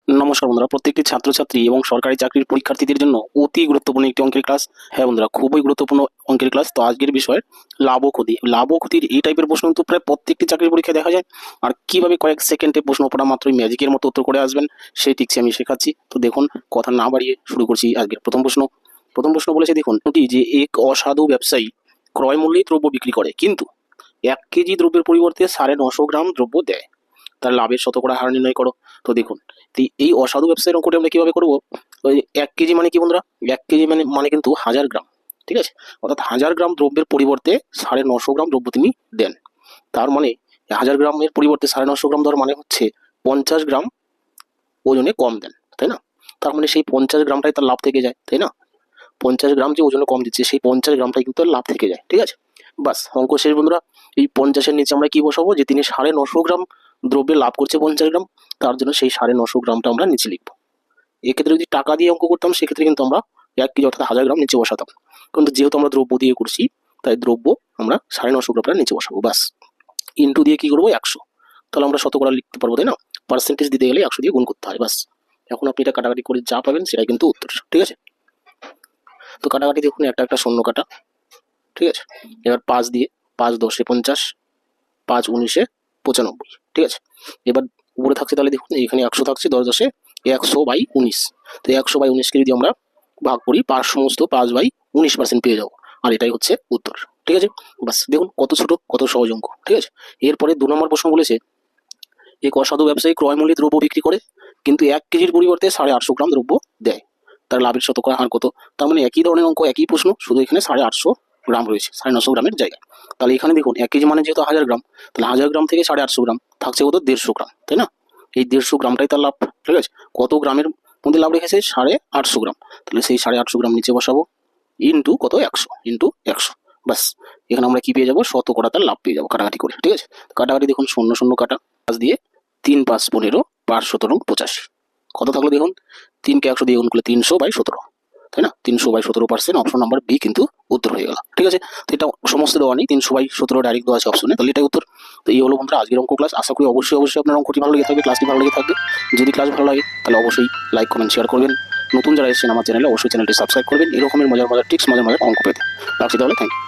নমস্কার বন্ধুরা, প্রত্যেকটি ছাত্রছাত্রী এবং সরকারি চাকরির পরীক্ষার্থীদের জন্য অতি গুরুত্বপূর্ণ একটি অঙ্কের ক্লাস। হ্যাঁ বন্ধুরা, খুবই গুরুত্বপূর্ণ অঙ্কের ক্লাস। তো আজকের বিষয় লাভ ও ক্ষতি। লাভ ও ক্ষতির এই টাইপের প্রশ্ন কিন্তু প্রায় প্রত্যেকটি চাকরির পরীক্ষায় দেখা যায়। আর কিভাবে কয়েক সেকেন্ডে প্রশ্ন পড়া মাত্রই ম্যাজিকের মতো উত্তর করে আসবেন সেই টিক্সে আমি শেখাচ্ছি। তো দেখুন, কথা না বাড়িয়ে শুরু করছি আজকের প্রথম প্রশ্ন। প্রথম প্রশ্ন বলেছে, দেখুন যে এক অসাধু ব্যবসায়ী ক্রয় মূল্যে দ্রব্য বিক্রি করে, কিন্তু 1 কেজি দ্রব্যের পরিবর্তে 950 গ্রাম দ্রব্য দেয়। তার লাভের শতকরা হার নির্ণয় করো। তো দেখুন, এই অসাধু ব্যবসায়ের অঙ্কটি আমরা কিভাবে করবো? ওই 1 কেজি মানে কি বন্ধুরা? 1 কেজি মানে কিন্তু 1000 গ্রাম। ঠিক আছে, অর্থাৎ 1000 গ্রাম দ্রব্যের পরিবর্তে 950 গ্রাম দ্রব্য তিনি দেন। তার মানে 1000 গ্রামের পরিবর্তে 950 গ্রাম দেওয়ার মানে হচ্ছে 50 গ্রাম ওজনে কম দেন, তাই না? তার মানে সেই 50 গ্রামটাই তার লাভ থেকে যায়, তাই না? 50 গ্রাম যে ওজনে কম দিচ্ছে, সেই 50 গ্রামটাই কিন্তু লাভ থেকে যায়। ঠিক আছে, বাস অঙ্ক শেষ বন্ধুরা। এই 50-এর নিচে আমরা কি বসাবো? যে তিনি 950 গ্রাম দ্রব্যে লাভ করছে 50 গ্রাম, তার জন্য সেই 950 গ্রামটা আমরা নিচে লিখবো। এক্ষেত্রে যদি টাকা দিয়ে অঙ্ক করতাম, সেক্ষেত্রে কিন্তু আমরা 1 কেজি অর্থাৎ 1000 গ্রাম নিচে বসাতাম। কিন্তু যেহেতু আমরা দ্রব্য দিয়ে করছি, তাই দ্রব্য আমরা 950 গ্রামটা নিচে বসাবো। বাস, ইন্টু দিয়ে কি করবো? 100। তাহলে আমরা শতকরা লিখতে পারবো, তাই না? পার্সেন্টেজ দিতে গেলে 100 দিয়ে গুণ করতে হয়। বাস, এখন আপনি এটা কাটাকাটি করে যা পাবেন সেটাই কিন্তু উত্তর। ঠিক আছে, তো কাটাকাটি দেখুন, একটা একটা শূন্য কাটা। ঠিক আছে, এবার 5 দিয়ে 5 10 50, 5 19 95। ঠিক আছে, এবার উপরে থাকছে, তাহলে দেখুন এখানে 100 থাকছে, 10 10 100/19। তো 100/19কে যদি আমরা ভাগ করি, সমস্ত 5/19% পেয়ে যাবো। আর এটাই হচ্ছে উত্তর। ঠিক আছে, বাস দেখুন কত ছোট, কত সহজ অঙ্ক। ঠিক আছে, এরপরে 2 নম্বর প্রশ্ন বলেছে, এক অসাধু ব্যবসায়ী ক্রয় মূল্যে দ্রব্য বিক্রি করে, কিন্তু 1 কেজির পরিবর্তে 850 গ্রাম দ্রব্য দেয়। তার লাভের শতকরা হার কত? তার মানে একই ধরনের অঙ্ক, একই প্রশ্ন, শুধু এখানে 850 গ্রাম রয়েছে 950 গ্রামের জায়গায়। তাহলে এখানে দেখুন 1 কেজি মানে যেহেতু 1000 গ্রাম, তাহলে 1000 গ্রাম থেকে 850 গ্রাম থাকছে কত? 150 গ্রাম, তাই না? এই 150 গ্রামটাই তার লাভ। ঠিক আছে, কত গ্রামের মধ্যে লাভ রেখেছে? 850 গ্রাম। তাহলে সেই 850 গ্রাম নিচে বসাবো, ইন্টু কত? 100, ইন্টু 100। বাস, এখানে আমরা কি পেয়ে যাবো? শতকরা তার লাভ পেয়ে যাবো কাটাকাটি করে। ঠিক আছে, কাটাকাটি দেখুন, শূন্য শূন্য কাটা, 5 দিয়ে 3 5 15, 5 17 85। কত থাকলো দেখুন? 3কে 100 দিয়ে গুণ করলে 300/17, তাই না? 300/17%, অপশন নাম্বার বি কিন্তু উত্তর হয়ে গেল। ঠিক আছে, তো এটা সমস্ত দেওয়া নেই, 300/17 ডাইরেক্ট দেওয়া আছে অপশনে, তাহলে এটাই উত্তর। তো এই হলো বন্ধুরা আজকের অঙ্ক ক্লাস। আশা করি অবশ্যই আপনার অঙ্কটি ভালো লেগে থাকবে, ক্লাসটি ভালো লেগে থাকবে। যদি ক্লাস ভালো লাগে তাহলে অবশ্যই লাইক কমেন্ট শেয়ার করবেন। নতুন যারা এসেছেন আমার চ্যানেলে, অবশ্যই চ্যানেলটি সাবস্ক্রাইব করবেন এরকমের মজার টিপস, মজার অঙ্ক পেতে। রাখছি তাহলে, থ্যাংক ইউ।